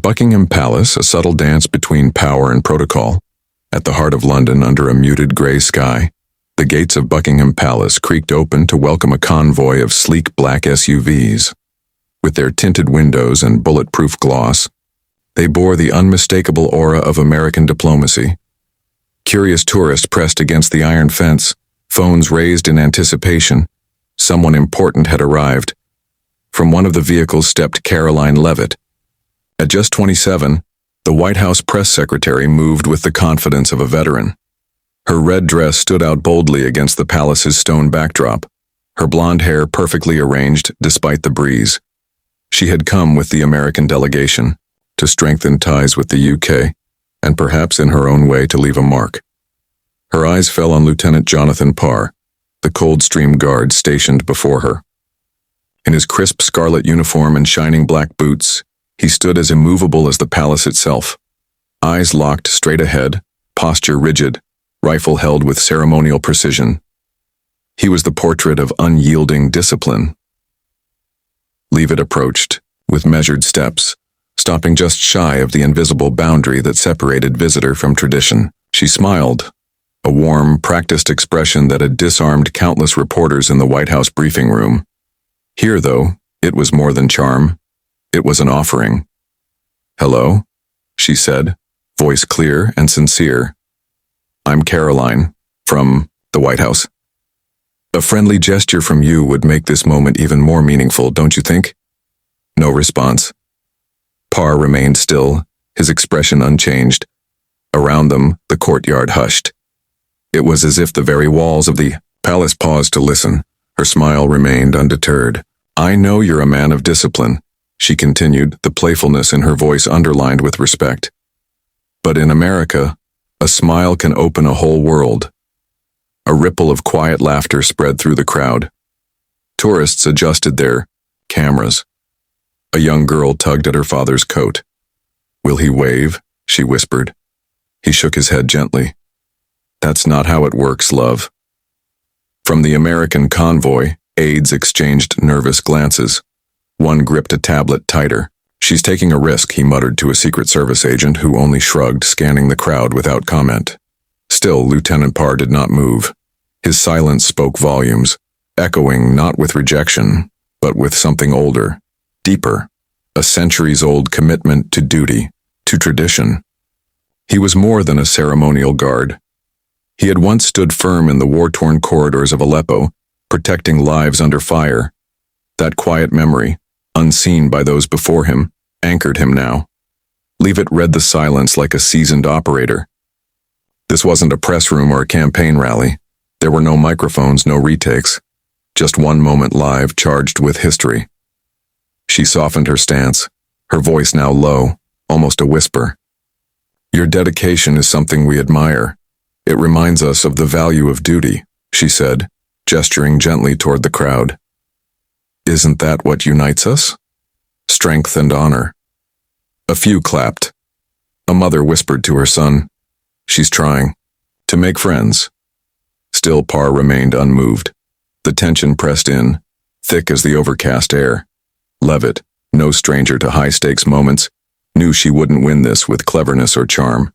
At Buckingham Palace, a subtle dance between power and protocol. At the heart of London, under a muted grey sky, the gates of Buckingham Palace creaked open to welcome a convoy of sleek black SUVs. With their tinted windows and bulletproof gloss, they bore the unmistakable aura of American diplomacy. Curious tourists pressed against the iron fence, phones raised in anticipation. Someone important had arrived. From one of the vehicles stepped Caroline Leavitt. At just 27, the White House press secretary moved with the confidence of a veteran. Her red dress stood out boldly against the palace's stone backdrop, her blonde hair perfectly arranged despite the breeze. She had come with the American delegation to strengthen ties with the UK, and perhaps in her own way to leave a mark. Her eyes fell on Lieutenant Jonathan Parr, the Coldstream Guard stationed before her. In his crisp scarlet uniform and shining black boots, he stood as immovable as the palace itself. Eyes locked straight ahead, posture rigid, rifle held with ceremonial precision. He was the portrait of unyielding discipline. Leavitt approached, with measured steps, stopping just shy of the invisible boundary that separated visitor from tradition. She smiled, a warm, practiced expression that had disarmed countless reporters in the White House briefing room. Here, though, it was more than charm. It was an offering. "Hello," she said, voice clear and sincere. "I'm Caroline, from the White House. A friendly gesture from you would make this moment even more meaningful, don't you think?" No response. Parr remained still, his expression unchanged. Around them, the courtyard hushed. It was as if the very walls of the palace paused to listen. Her smile remained undeterred. "I know you're a man of discipline," she continued, the playfulness in her voice underlined with respect. "But in America, a smile can open a whole world." A ripple of quiet laughter spread through the crowd. Tourists adjusted their cameras. A young girl tugged at her father's coat. "Will he wave?" she whispered. He shook his head gently. "That's not how it works, love." From the American convoy, aides exchanged nervous glances. One gripped a tablet tighter. "She's taking a risk," he muttered to a Secret Service agent who only shrugged, scanning the crowd without comment. Still, Lieutenant Parr did not move. His silence spoke volumes, echoing not with rejection, but with something older, deeper, a centuries-old commitment to duty, to tradition. He was more than a ceremonial guard. He had once stood firm in the war-torn corridors of Aleppo, protecting lives under fire. That quiet memory, unseen by those before him, anchored him now. Leavitt read the silence like a seasoned operator. This wasn't a press room or a campaign rally. There were no microphones, no retakes. Just one moment live, charged with history. She softened her stance, her voice now low, almost a whisper. "Your dedication is something we admire. It reminds us of the value of duty," she said, gesturing gently toward the crowd. "Isn't that what unites us? Strength and honor." A few clapped. A mother whispered to her son, "She's trying to make friends." Still, Parr remained unmoved. The tension pressed in, thick as the overcast air. Leavitt, no stranger to high-stakes moments, knew she wouldn't win this with cleverness or charm.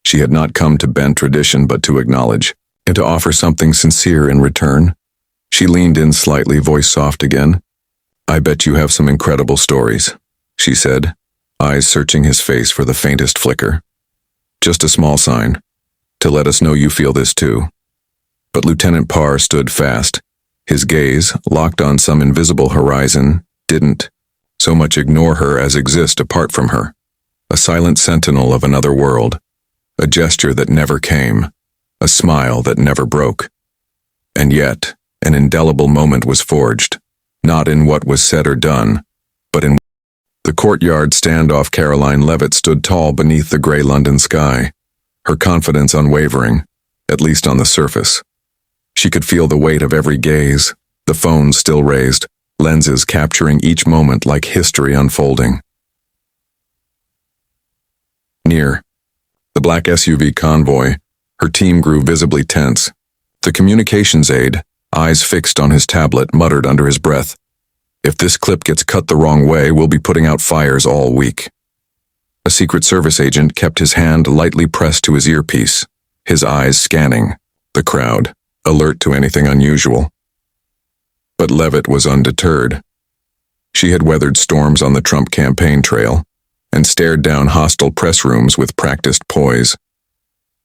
She had not come to bend tradition but to acknowledge, and to offer something sincere in return. She leaned in slightly, voice soft again. "I bet you have some incredible stories," she said, eyes searching his face for the faintest flicker. "Just a small sign, to let us know you feel this too." But Lieutenant Parr stood fast. His gaze, locked on some invisible horizon, didn't so much ignore her as exist apart from her. A silent sentinel of another world. A gesture that never came. A smile that never broke. And yet, an indelible moment was forged, not in what was said or done, but in the courtyard standoff. Caroline Leavitt stood tall beneath the gray London sky, her confidence unwavering, at least on the surface. She could feel the weight of every gaze, the phone still raised, lenses capturing each moment like history unfolding. Near the black SUV convoy, her team grew visibly tense. The communications aide, eyes fixed on his tablet, muttered under his breath, "If this clip gets cut the wrong way, we'll be putting out fires all week." A Secret Service agent kept his hand lightly pressed to his earpiece, his eyes scanning the crowd, alert to anything unusual. But Levitt was undeterred. She had weathered storms on the Trump campaign trail and stared down hostile press rooms with practiced poise.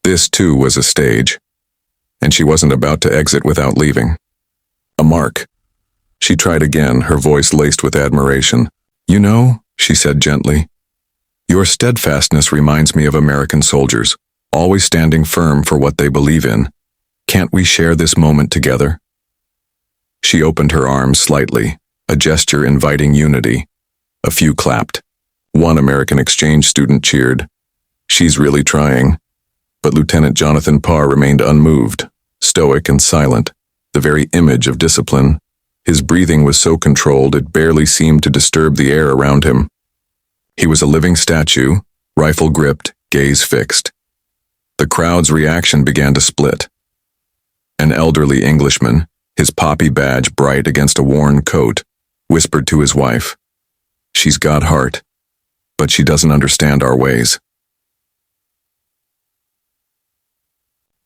This, too, was a stage, and she wasn't about to exit without leaving. A mark. She tried again, her voice laced with admiration. "You know," she said gently, "your steadfastness reminds me of American soldiers, always standing firm for what they believe in. Can't we share this moment together?" She opened her arms slightly, a gesture inviting unity. A few clapped. One American exchange student cheered. "She's really trying." But Lieutenant Jonathan Parr remained unmoved, stoic and silent, the very image of discipline. His breathing was so controlled it barely seemed to disturb the air around him. He was a living statue, rifle gripped, gaze fixed. The crowd's reaction began to split. An elderly Englishman, his poppy badge bright against a worn coat, whispered to his wife, "She's got heart, but she doesn't understand our ways."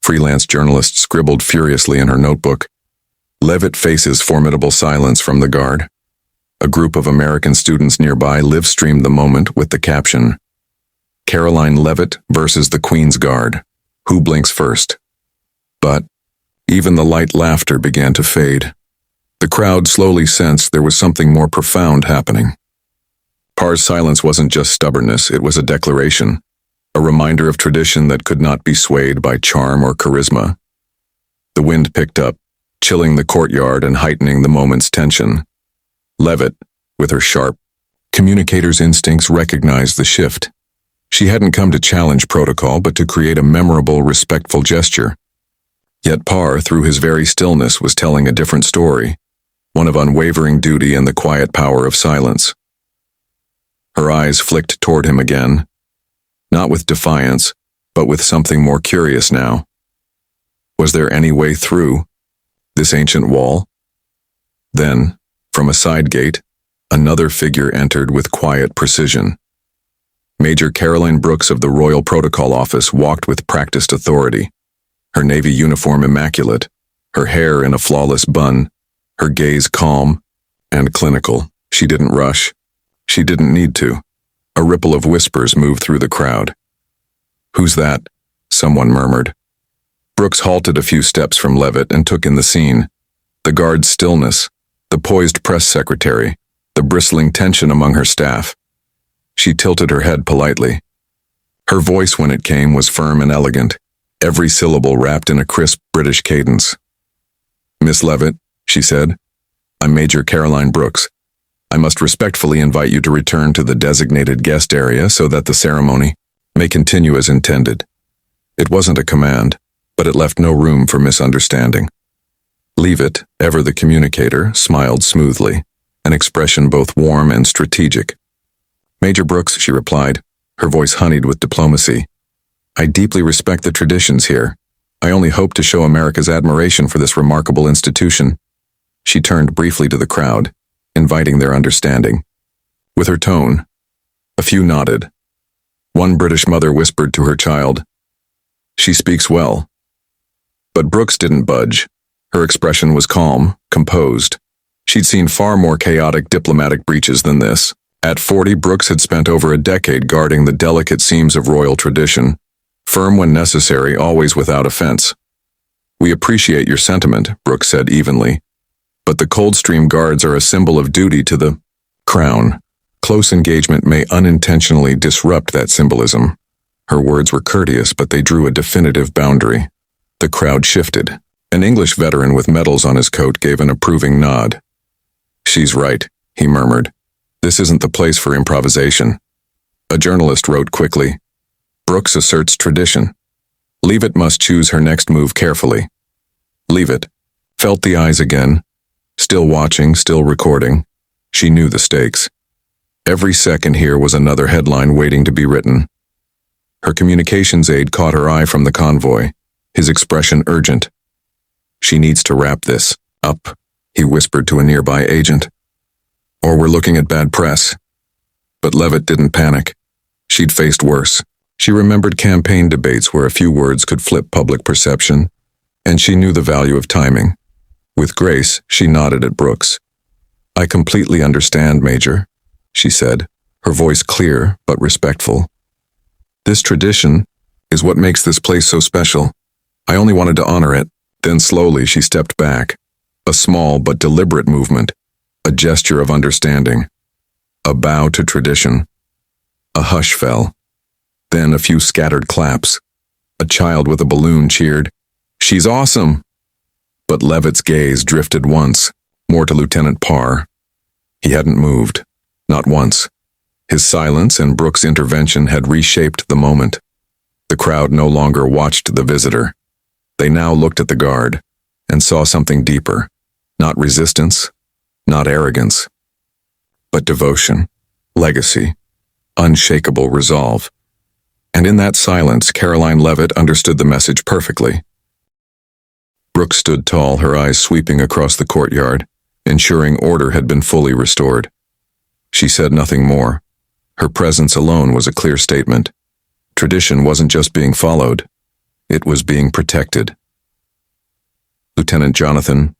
Freelance journalist scribbled furiously in her notebook. Levitt faces formidable silence from the guard. A group of American students nearby live-streamed the moment with the caption, "Caroline Levitt versus the Queen's Guard. Who blinks first?" But even the light laughter began to fade. The crowd slowly sensed there was something more profound happening. Parr's silence wasn't just stubbornness, it was a declaration, a reminder of tradition that could not be swayed by charm or charisma. The wind picked up, chilling the courtyard and heightening the moment's tension. Levitt, with her sharp communicator's instincts, recognized the shift. She hadn't come to challenge protocol, but to create a memorable, respectful gesture. Yet Parr, through his very stillness, was telling a different story, one of unwavering duty and the quiet power of silence. Her eyes flicked toward him again, not with defiance, but with something more curious now. Was there any way through this ancient wall? Then, from a side gate, another figure entered with quiet precision. Major Caroline Brooks of the Royal Protocol Office walked with practiced authority, her navy uniform immaculate, her hair in a flawless bun, her gaze calm and clinical. She didn't rush. She didn't need to. A ripple of whispers moved through the crowd. "Who's that?" someone murmured. Brooks halted a few steps from Levitt and took in the scene. The guard's stillness, the poised press secretary, the bristling tension among her staff. She tilted her head politely. Her voice, when it came, was firm and elegant, every syllable wrapped in a crisp British cadence. "Miss Levitt," she said, "I'm Major Caroline Brooks. I must respectfully invite you to return to the designated guest area so that the ceremony may continue as intended." It wasn't a command, but it left no room for misunderstanding. Levitt, ever the communicator, smiled smoothly, an expression both warm and strategic. "Major Brooks," she replied, her voice honeyed with diplomacy, "I deeply respect the traditions here. I only hope to show America's admiration for this remarkable institution." She turned briefly to the crowd, inviting their understanding. With her tone, a few nodded. One British mother whispered to her child, "She speaks well." But Brooks didn't budge. Her expression was calm, composed. She'd seen far more chaotic diplomatic breaches than this. At 40, Brooks had spent over a decade guarding the delicate seams of royal tradition, firm when necessary, always without offense. "We appreciate your sentiment," Brooks said evenly, "but the Coldstream Guards are a symbol of duty to the Crown. Close engagement may unintentionally disrupt that symbolism." Her words were courteous, but they drew a definitive boundary. The crowd shifted. An English veteran with medals on his coat gave an approving nod. "She's right," he murmured. "This isn't the place for improvisation." A journalist wrote quickly, "Brooks asserts tradition. Levitt must choose her next move carefully." Levitt felt the eyes again, still watching, still recording. She knew the stakes. Every second here was another headline waiting to be written. Her communications aide caught her eye from the convoy, his expression urgent. "She needs to wrap this up," he whispered to a nearby agent, "or we're looking at bad press." But Levitt didn't panic. She'd faced worse. She remembered campaign debates where a few words could flip public perception, and she knew the value of timing. With grace, she nodded at Brooks. "I completely understand, Major," she said, her voice clear but respectful. "This tradition is what makes this place so special. I only wanted to honor it." Then slowly she stepped back, a small but deliberate movement, a gesture of understanding, a bow to tradition. A hush fell. Then a few scattered claps. A child with a balloon cheered, "She's awesome!" But Levitt's gaze drifted once, more to Lieutenant Parr. He hadn't moved, not once. His silence and Brooks' intervention had reshaped the moment. The crowd no longer watched the visitor. They now looked at the guard and saw something deeper. Not resistance, not arrogance, but devotion, legacy, unshakable resolve. And in that silence, Caroline Levitt understood the message perfectly. Brooks stood tall, her eyes sweeping across the courtyard, ensuring order had been fully restored. She said nothing more. Her presence alone was a clear statement. Tradition wasn't just being followed, it was being protected. Lieutenant Jonathan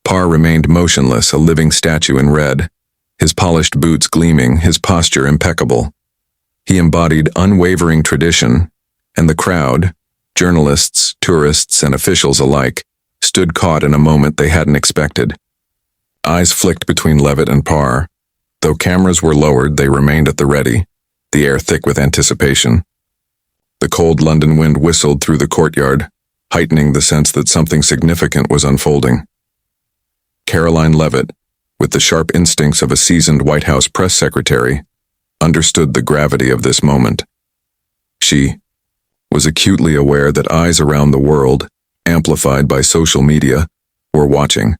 Parr remained motionless, a living statue in red, his polished boots gleaming, his posture impeccable. He embodied unwavering tradition, and the crowd, journalists, tourists, and officials alike, stood caught in a moment they hadn't expected. Eyes flicked between Levitt and Parr. Though cameras were lowered, they remained at the ready, the air thick with anticipation. The cold London wind whistled through the courtyard, heightening the sense that something significant was unfolding. Caroline Levitt, with the sharp instincts of a seasoned White House press secretary, understood the gravity of this moment. She was acutely aware that eyes around the world, amplified by social media, were watching.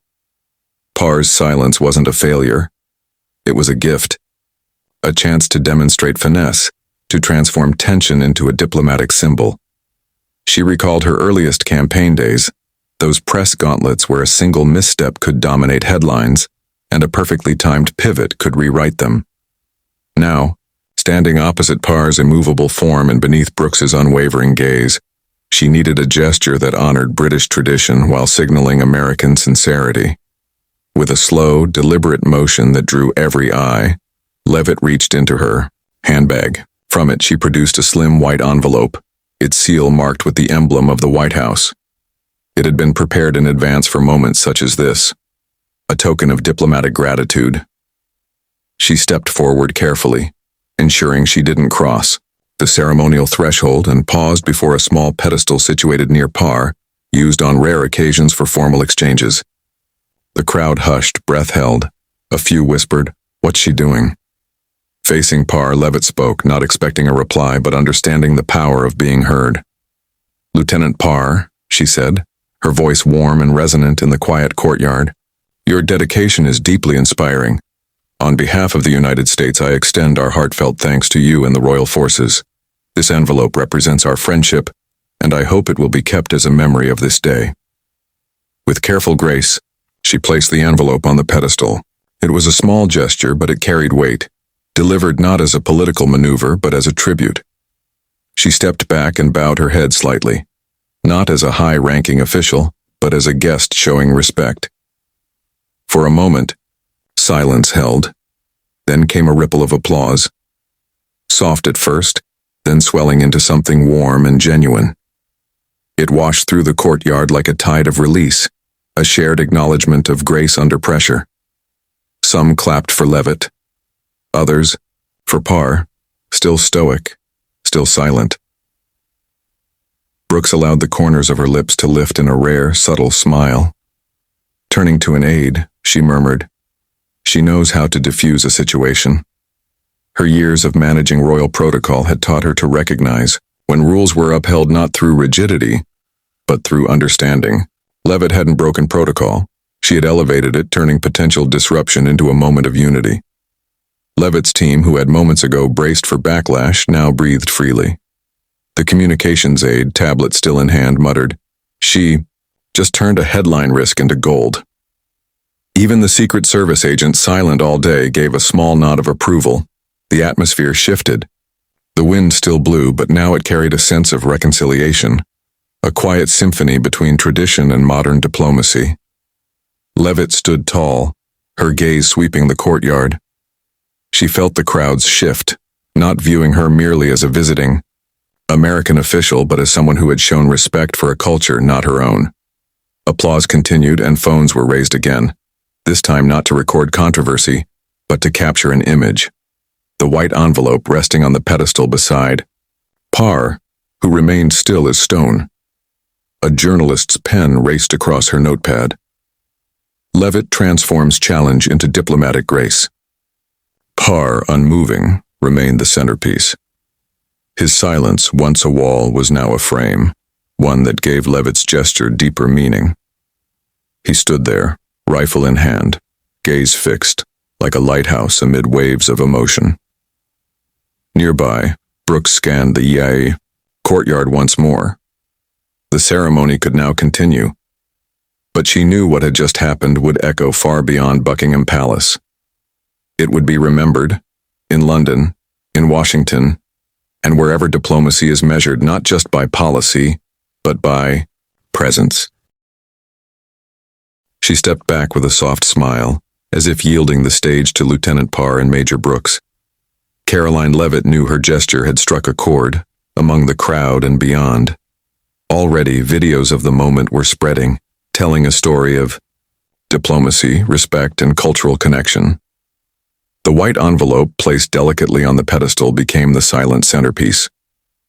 Parr's silence wasn't a failure. It was a gift, a chance to demonstrate finesse, to transform tension into a diplomatic symbol. She recalled her earliest campaign days, those press gauntlets where a single misstep could dominate headlines, and a perfectly timed pivot could rewrite them. Now, standing opposite Parr's immovable form and beneath Brooks's unwavering gaze, she needed a gesture that honored British tradition while signaling American sincerity. With a slow, deliberate motion that drew every eye, Levitt reached into her handbag. From it, she produced a slim white envelope, its seal marked with the emblem of the White House. It had been prepared in advance for moments such as this, a token of diplomatic gratitude. She stepped forward carefully, ensuring she didn't cross the ceremonial threshold, and paused before a small pedestal situated near Parr, used on rare occasions for formal exchanges. The crowd hushed, breath held. A few whispered, "What's she doing?" Facing Parr, Levitt spoke, not expecting a reply but understanding the power of being heard. "Lieutenant Parr," she said, her voice warm and resonant in the quiet courtyard, "your dedication is deeply inspiring. On behalf of the United States, I extend our heartfelt thanks to you and the Royal Forces. This envelope represents our friendship, and I hope it will be kept as a memory of this day." With careful grace, she placed the envelope on the pedestal. It was a small gesture, but it carried weight, delivered not as a political maneuver, but as a tribute. She stepped back and bowed her head slightly, not as a high-ranking official, but as a guest showing respect. For a moment, silence held. Then came a ripple of applause. Soft at first, then swelling into something warm and genuine. It washed through the courtyard like a tide of release, a shared acknowledgement of grace under pressure. Some clapped for Levitt, others for Parr, still stoic, still silent. Brooks allowed the corners of her lips to lift in a rare, subtle smile. Turning to an aide, she murmured, "She knows how to diffuse a situation." Her years of managing royal protocol had taught her to recognize when rules were upheld not through rigidity, but through understanding. Levitt hadn't broken protocol. She had elevated it, turning potential disruption into a moment of unity. Levitt's team, who had moments ago braced for backlash, now breathed freely. The communications aide, tablet still in hand, muttered, "She just turned a headline risk into gold." Even the Secret Service agent, silent all day, gave a small nod of approval. The atmosphere shifted. The wind still blew, but now it carried a sense of reconciliation, a quiet symphony between tradition and modern diplomacy. Levitt stood tall, her gaze sweeping the courtyard. She felt the crowds shift, not viewing her merely as a visiting American official, but as someone who had shown respect for a culture not her own. Applause continued and phones were raised again, this time not to record controversy, but to capture an image. The white envelope resting on the pedestal beside Parr, who remained still as stone. A journalist's pen raced across her notepad. Levitt transforms challenge into diplomatic grace. Parr, unmoving, remained the centerpiece. His silence, once a wall, was now a frame, one that gave Levitt's gesture deeper meaning. He stood there, rifle in hand, gaze fixed, like a lighthouse amid waves of emotion. Nearby, Brooks scanned the courtyard once more. The ceremony could now continue, but she knew what had just happened would echo far beyond Buckingham Palace. It would be remembered, in London, in Washington, and wherever diplomacy is measured not just by policy, but by presence. She stepped back with a soft smile, as if yielding the stage to Lieutenant Parr and Major Brooks. Caroline Levitt knew her gesture had struck a chord, among the crowd and beyond. Already, videos of the moment were spreading, telling a story of diplomacy, respect, and cultural connection. The white envelope placed delicately on the pedestal became the silent centerpiece.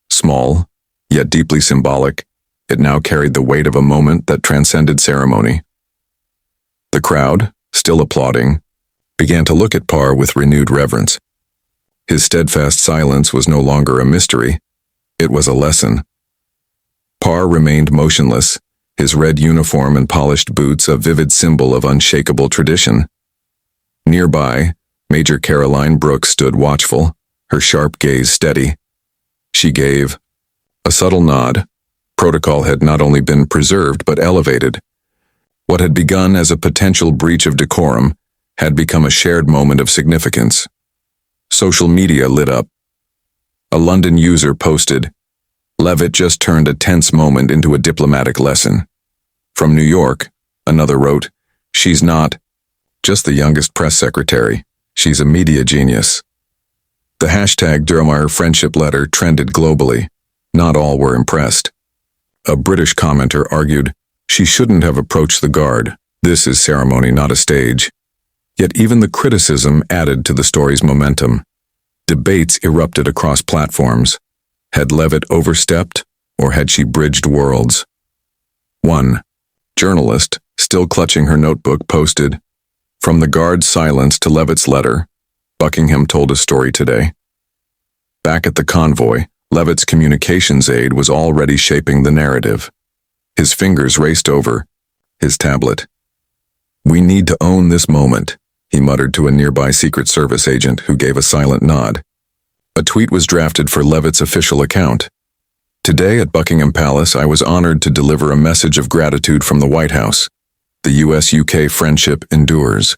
Small, yet deeply symbolic, it now carried the weight of a moment that transcended ceremony. The crowd, still applauding, began to look at Parr with renewed reverence. His steadfast silence was no longer a mystery, it was a lesson. Parr remained motionless, his red uniform and polished boots a vivid symbol of unshakable tradition. Nearby, Major Caroline Brooks stood watchful, her sharp gaze steady. She gave a subtle nod. Protocol had not only been preserved but elevated. What had begun as a potential breach of decorum had become a shared moment of significance. Social media lit up. A London user posted, "Levitt just turned a tense moment into a diplomatic lesson." From New York, another wrote, "She's not just the youngest press secretary, she's a media genius." The hashtag Durham Friendship Letter trended globally. Not all were impressed. A British commenter argued, "She shouldn't have approached the guard. This is ceremony, not a stage." Yet even the criticism added to the story's momentum. Debates erupted across platforms. Had Levitt overstepped, or had she bridged worlds? One journalist, still clutching her notebook, posted, "From the guard's silence to Levitt's letter, Buckingham told a story today." Back at the convoy, Levitt's communications aide was already shaping the narrative. His fingers raced over his tablet. "We need to own this moment," he muttered to a nearby Secret Service agent who gave a silent nod. A tweet was drafted for Levitt's official account. "Today at Buckingham Palace, I was honored to deliver a message of gratitude from the White House. The US-UK friendship endures."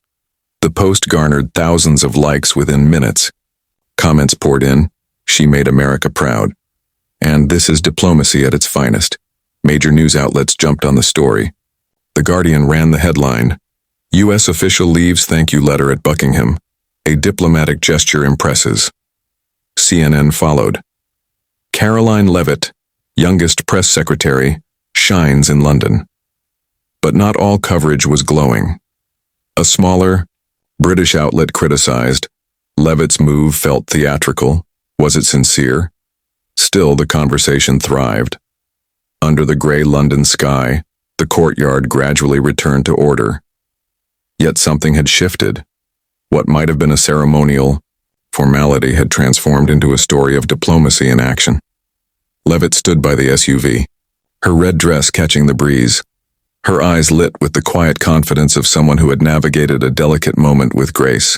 The post garnered thousands of likes within minutes. Comments poured in, "She made America proud." And "This is diplomacy at its finest." Major news outlets jumped on the story. The Guardian ran the headline, "U.S. official leaves thank you letter at Buckingham. A diplomatic gesture impresses." CNN followed. Caroline Levitt, youngest press secretary, shines in London. But not all coverage was glowing. A smaller, British outlet criticized, Levitt's move felt theatrical. Was it sincere? Still, the conversation thrived. Under the gray London sky, the courtyard gradually returned to order. Yet something had shifted. What might have been a ceremonial formality had transformed into a story of diplomacy in action. Levitt stood by the SUV, her red dress catching the breeze, her eyes lit with the quiet confidence of someone who had navigated a delicate moment with grace.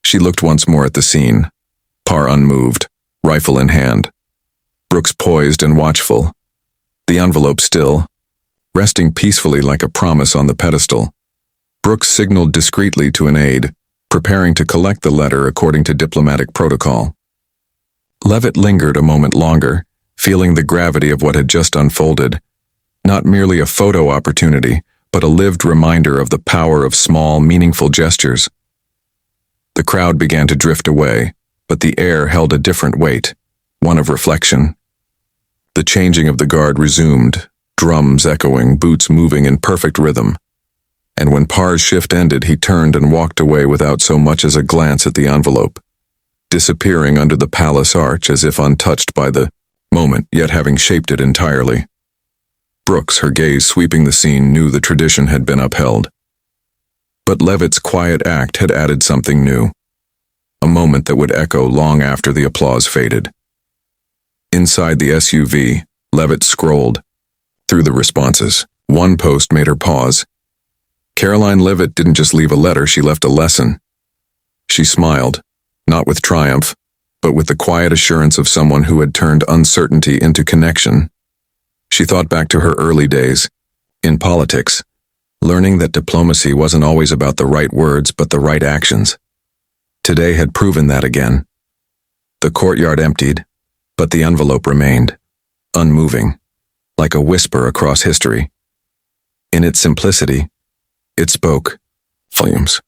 She looked once more at the scene, Parr unmoved, rifle in hand, Brooks poised and watchful, the envelope still, resting peacefully like a promise on the pedestal. Brooks signaled discreetly to an aide, preparing to collect the letter according to diplomatic protocol. Levitt lingered a moment longer, feeling the gravity of what had just unfolded. Not merely a photo opportunity, but a lived reminder of the power of small, meaningful gestures. The crowd began to drift away, but the air held a different weight, one of reflection. The changing of the guard resumed, drums echoing, boots moving in perfect rhythm. And when Parr's shift ended, he turned and walked away without so much as a glance at the envelope, disappearing under the palace arch as if untouched by the moment, yet having shaped it entirely. Brooks, her gaze sweeping the scene, knew the tradition had been upheld. But Levitt's quiet act had added something new, a moment that would echo long after the applause faded. Inside the SUV, Levitt scrolled through the responses. One post made her pause. Caroline Levitt didn't just leave a letter, she left a lesson. She smiled, not with triumph, but with the quiet assurance of someone who had turned uncertainty into connection. She thought back to her early days, in politics, learning that diplomacy wasn't always about the right words but the right actions. Today had proven that again. The courtyard emptied, but the envelope remained, unmoving, like a whisper across history. In its simplicity, it spoke volumes.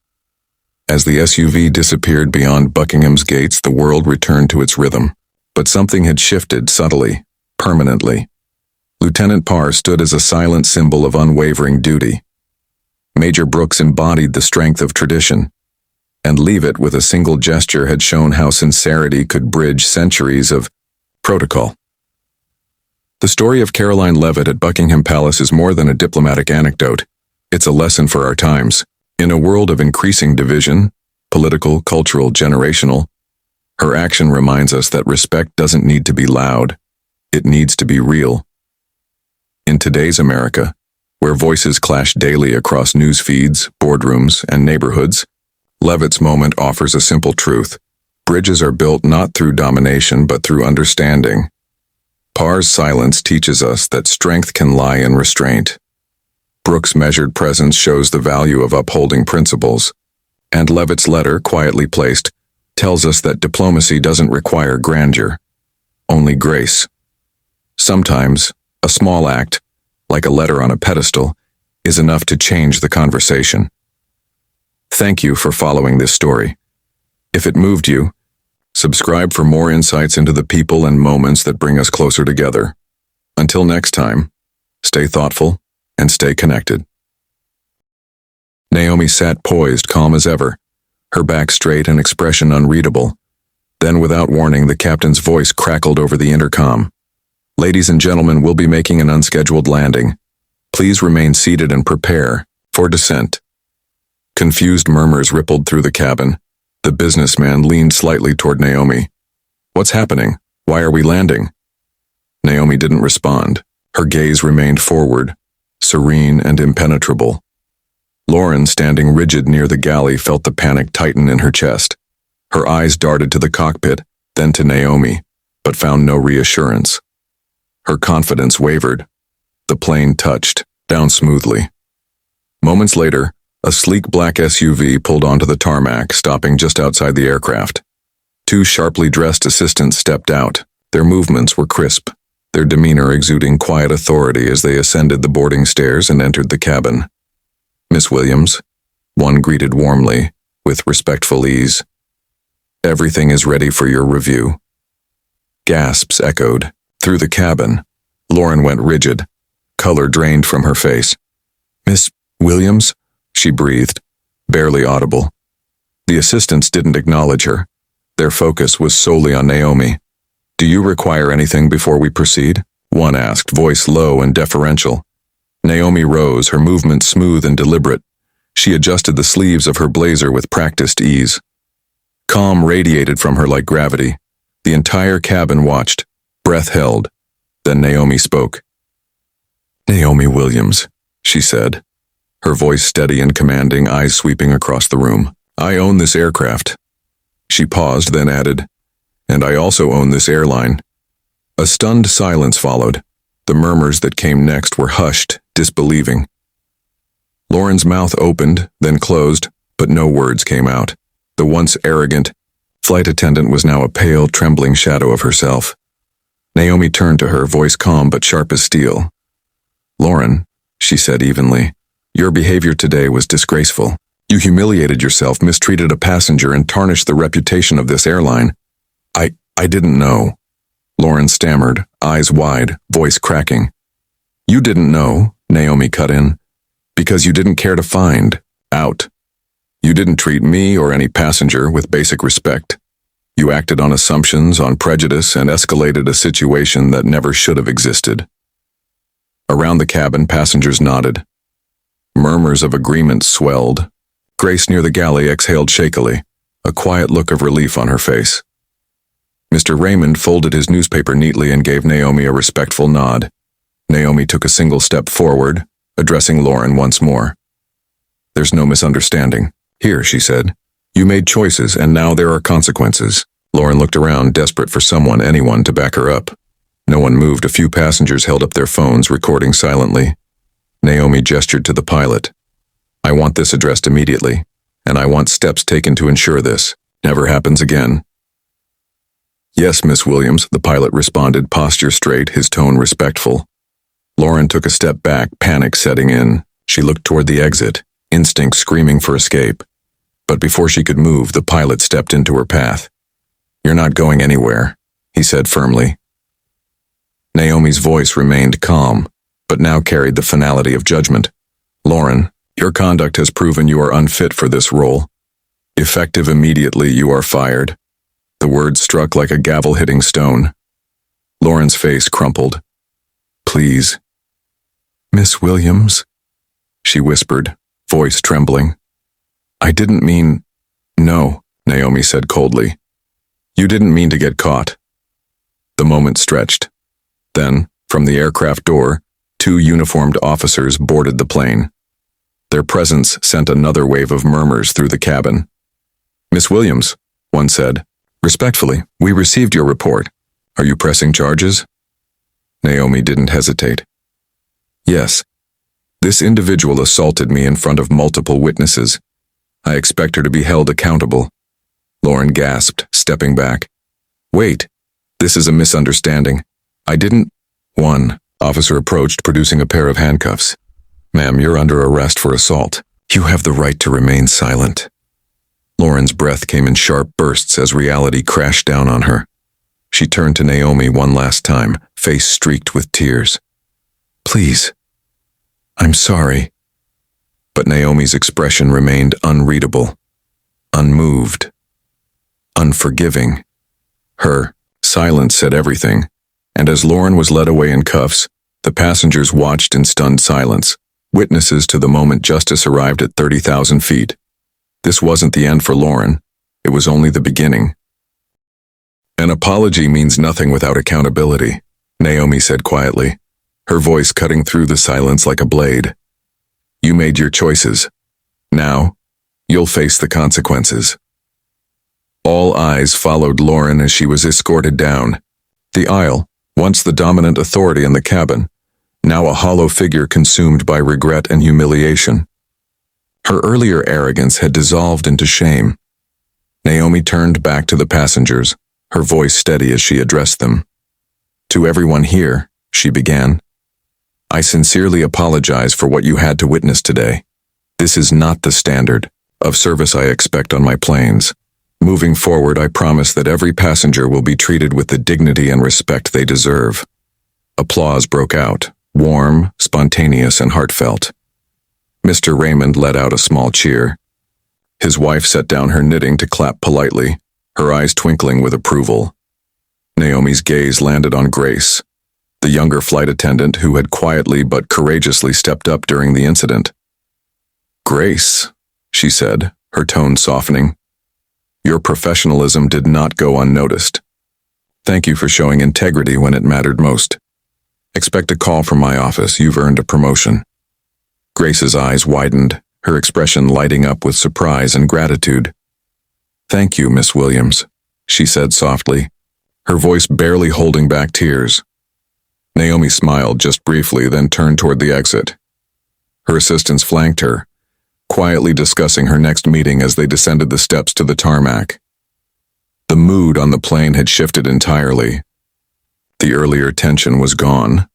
As the SUV disappeared beyond Buckingham's gates, the world returned to its rhythm. But something had shifted subtly, permanently. Lieutenant Parr stood as a silent symbol of unwavering duty. Major Brooks embodied the strength of tradition, and Leavitt with a single gesture had shown how sincerity could bridge centuries of protocol. The story of Caroline Levitt at Buckingham Palace is more than a diplomatic anecdote. It's a lesson for our times. In a world of increasing division, political, cultural, generational, her action reminds us that respect doesn't need to be loud. It needs to be real. In today's America, where voices clash daily across news feeds, boardrooms, and neighborhoods, Levitt's moment offers a simple truth. Bridges are built not through domination but through understanding. Parr's silence teaches us that strength can lie in restraint. Brooks' measured presence shows the value of upholding principles, and Levitt's letter, quietly placed, tells us that diplomacy doesn't require grandeur, only grace. Sometimes, a small act, like a letter on a pedestal, is enough to change the conversation. Thank you for following this story. If it moved you, subscribe for more insights into the people and moments that bring us closer together. Until next time, stay thoughtful and stay connected. Naomi sat poised, calm as ever, her back straight and expression unreadable. Then, without warning, the captain's voice crackled over the intercom. Ladies and gentlemen, we'll be making an unscheduled landing. Please remain seated and prepare for descent. Confused murmurs rippled through the cabin. The businessman leaned slightly toward Naomi. What's happening? Why are we landing? Naomi didn't respond. Her gaze remained forward, serene and impenetrable. Lauren, standing rigid near the galley, felt the panic tighten in her chest. Her eyes darted to the cockpit, then to Naomi, but found no reassurance. Her confidence wavered. The plane touched, down smoothly. Moments later, a sleek black SUV pulled onto the tarmac, stopping just outside the aircraft. Two sharply dressed assistants stepped out. Their movements were crisp, their demeanor exuding quiet authority as they ascended the boarding stairs and entered the cabin. Miss Williams, one greeted warmly, with respectful ease. Everything is ready for your review. Gasps echoed. Through the cabin, Lauren went rigid, color drained from her face. Miss Williams? She breathed, barely audible. The assistants didn't acknowledge her. Their focus was solely on Naomi. Do you require anything before we proceed? One asked, voice low and deferential. Naomi rose, her movement smooth and deliberate. She adjusted the sleeves of her blazer with practiced ease. Calm radiated from her like gravity. The entire cabin watched, breath held. Then Naomi spoke. Naomi Williams, she said, her voice steady and commanding, eyes sweeping across the room. I own this aircraft. She paused, then added, and I also own this airline. A stunned silence followed. The murmurs that came next were hushed, disbelieving. Lauren's mouth opened, then closed, but no words came out. The once arrogant, Flight attendant was now a pale, trembling shadow of herself. Naomi turned to her, voice calm but sharp as steel. "Lauren," she said evenly, "your behavior today was disgraceful. You humiliated yourself, mistreated a passenger, and tarnished the reputation of this airline." I didn't know," Lauren stammered, eyes wide, voice cracking. "You didn't know," Naomi cut in, "because you didn't care to find out. You didn't treat me or any passenger with basic respect. You acted on assumptions, on prejudice, and escalated a situation that never should have existed." Around the cabin, passengers nodded. Murmurs of agreement swelled. Grace near the galley exhaled shakily, a quiet look of relief on her face. Mr. Raymond folded his newspaper neatly and gave Naomi a respectful nod. Naomi took a single step forward, addressing Lauren once more. "There's no misunderstanding. Here," she said. "You made choices, and now there are consequences." Lauren looked around, desperate for anyone to back her up. No one moved. A few passengers held up their phones, recording silently. Naomi gestured to the pilot. "I want this addressed immediately, and I want steps taken to ensure this never happens again." "Yes, Miss Williams," the pilot responded, posture straight, his tone respectful. Lauren took a step back, panic setting in. She looked toward the exit, instinct screaming for escape. But before she could move, the pilot stepped into her path. "You're not going anywhere," he said firmly. Naomi's voice remained calm, but now carried the finality of judgment. "Lauren, your conduct has proven you are unfit for this role. Effective immediately, you are fired." The words struck like a gavel hitting stone. Lauren's face crumpled. "Please." "Miss Williams," she whispered, voice trembling. "I didn't mean—" "No," Naomi said coldly. "You didn't mean to get caught." The moment stretched. Then, from the aircraft door, 2 uniformed officers boarded the plane. Their presence sent another wave of murmurs through the cabin. "Miss Williams," one said, "respectfully, we received your report. Are you pressing charges?" Naomi didn't hesitate. "Yes. This individual assaulted me in front of multiple witnesses. I expect her to be held accountable." Lauren gasped, stepping back. "Wait, this is a misunderstanding. I didn't—" One officer approached, producing a pair of handcuffs. "Ma'am, you're under arrest for assault. You have the right to remain silent." Lauren's breath came in sharp bursts as reality crashed down on her. She turned to Naomi one last time, face streaked with tears. "Please. I'm sorry." But Naomi's expression remained unreadable, unmoved, unforgiving. Her silence said everything, and as Lauren was led away in cuffs, the passengers watched in stunned silence, witnesses to the moment justice arrived at 30,000 feet. This wasn't the end for Lauren. It was only the beginning. "An apology means nothing without accountability," Naomi said quietly, her voice cutting through the silence like a blade. "You made your choices. Now, you'll face the consequences." All eyes followed Lauren as she was escorted down the aisle, once the dominant authority in the cabin, now a hollow figure consumed by regret and humiliation. Her earlier arrogance had dissolved into shame. Naomi turned back to the passengers, her voice steady as she addressed them. "To everyone here," she began, "I sincerely apologize for what you had to witness today. This is not the standard of service I expect on my planes. Moving forward, I promise that every passenger will be treated with the dignity and respect they deserve." Applause broke out, warm, spontaneous, and heartfelt. Mr. Raymond let out a small cheer. His wife set down her knitting to clap politely, her eyes twinkling with approval. Naomi's gaze landed on Grace, the younger flight attendant who had quietly but courageously stepped up during the incident. "Grace," she said, her tone softening, "your professionalism did not go unnoticed. Thank you for showing integrity when it mattered most. Expect a call from my office. You've earned a promotion." Grace's eyes widened, her expression lighting up with surprise and gratitude. "Thank you, Miss Williams," she said softly, her voice barely holding back tears. Naomi smiled just briefly, then turned toward the exit. Her assistants flanked her, quietly discussing her next meeting as they descended the steps to the tarmac. The mood on the plane had shifted entirely. The earlier tension was gone,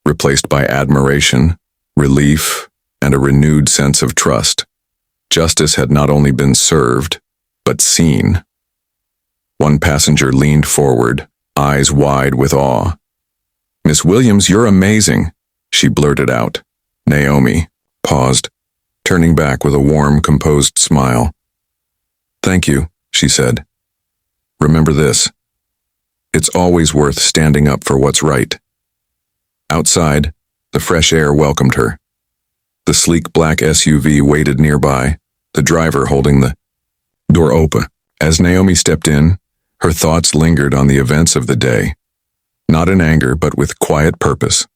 replaced by admiration, relief, and a renewed sense of trust. Justice had not only been served, but seen. One passenger leaned forward, eyes wide with awe. "Miss Williams, you're amazing," she blurted out. Naomi paused, turning back with a warm, composed smile. "Thank you," she said. "Remember this. It's always worth standing up for what's right." Outside, the fresh air welcomed her. The sleek black SUV waited nearby, the driver holding the door open. As Naomi stepped in, her thoughts lingered on the events of the day, not in anger but with quiet purpose.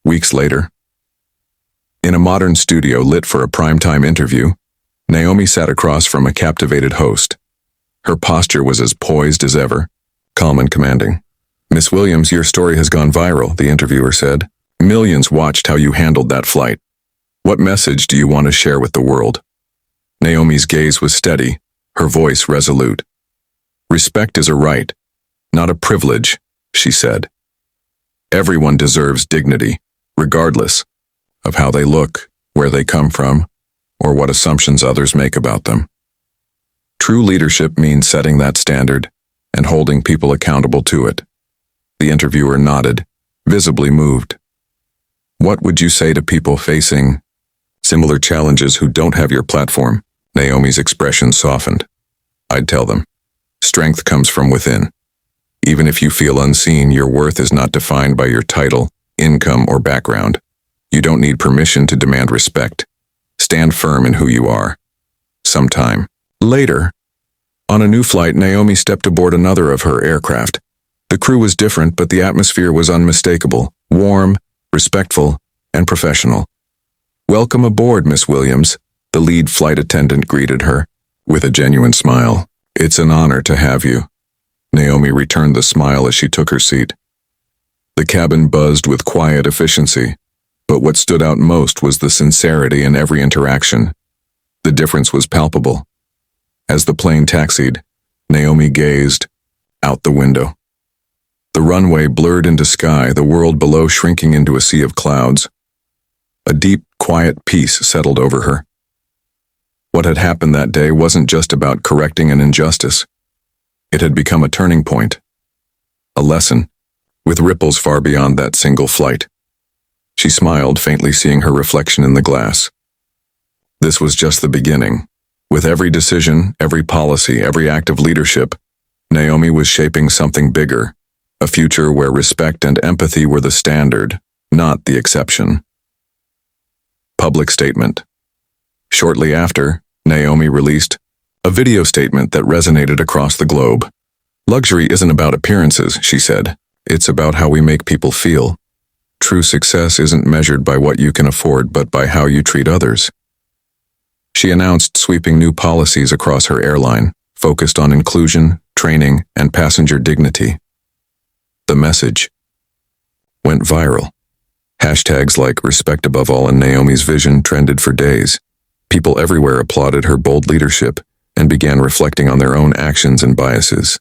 Weeks later, in a modern studio lit for a primetime interview, Naomi sat across from a captivated host. Her posture was as poised as ever, calm and commanding. "Miss Williams, your story has gone viral," the interviewer said. "Millions watched how you handled that flight. What message do you want to share with the world?" Naomi's gaze was steady, her voice resolute. "Respect is a right, not a privilege," she said. "Everyone deserves dignity, regardless of how they look, where they come from, or what assumptions others make about them. True leadership means setting that standard and holding people accountable to it." The interviewer nodded, visibly moved. "What would you say to people facing similar challenges who don't have your platform?" Naomi's expression softened. "I'd tell them, strength comes from within. Even if you feel unseen, your worth is not defined by your title, income, or background. You don't need permission to demand respect. Stand firm in who you are." Sometime later, on a new flight, Naomi stepped aboard another of her aircraft. The crew was different, but the atmosphere was unmistakable, warm, respectful, and professional. "Welcome aboard, Miss Williams," the lead flight attendant greeted her, with a genuine smile. "It's an honor to have you." Naomi returned the smile as she took her seat. The cabin buzzed with quiet efficiency, but what stood out most was the sincerity in every interaction. The difference was palpable. As the plane taxied, Naomi gazed out the window. The runway blurred into sky, the world below shrinking into a sea of clouds. A deep, quiet peace settled over her. What had happened that day wasn't just about correcting an injustice. It had become a turning point, a lesson, with ripples far beyond that single flight. She smiled, faintly seeing her reflection in the glass. This was just the beginning. With every decision, every policy, every act of leadership, Naomi was shaping something bigger, a future where respect and empathy were the standard, not the exception. Public statement. Shortly after, Naomi released a video statement that resonated across the globe. "Luxury isn't about appearances," she said. "It's about how we make people feel. True success isn't measured by what you can afford, but by how you treat others." She announced sweeping new policies across her airline, focused on inclusion, training, and passenger dignity. The message went viral. Hashtags like "respect above all" and "Naomi's vision" trended for days. People everywhere applauded her bold leadership and began reflecting on their own actions and biases.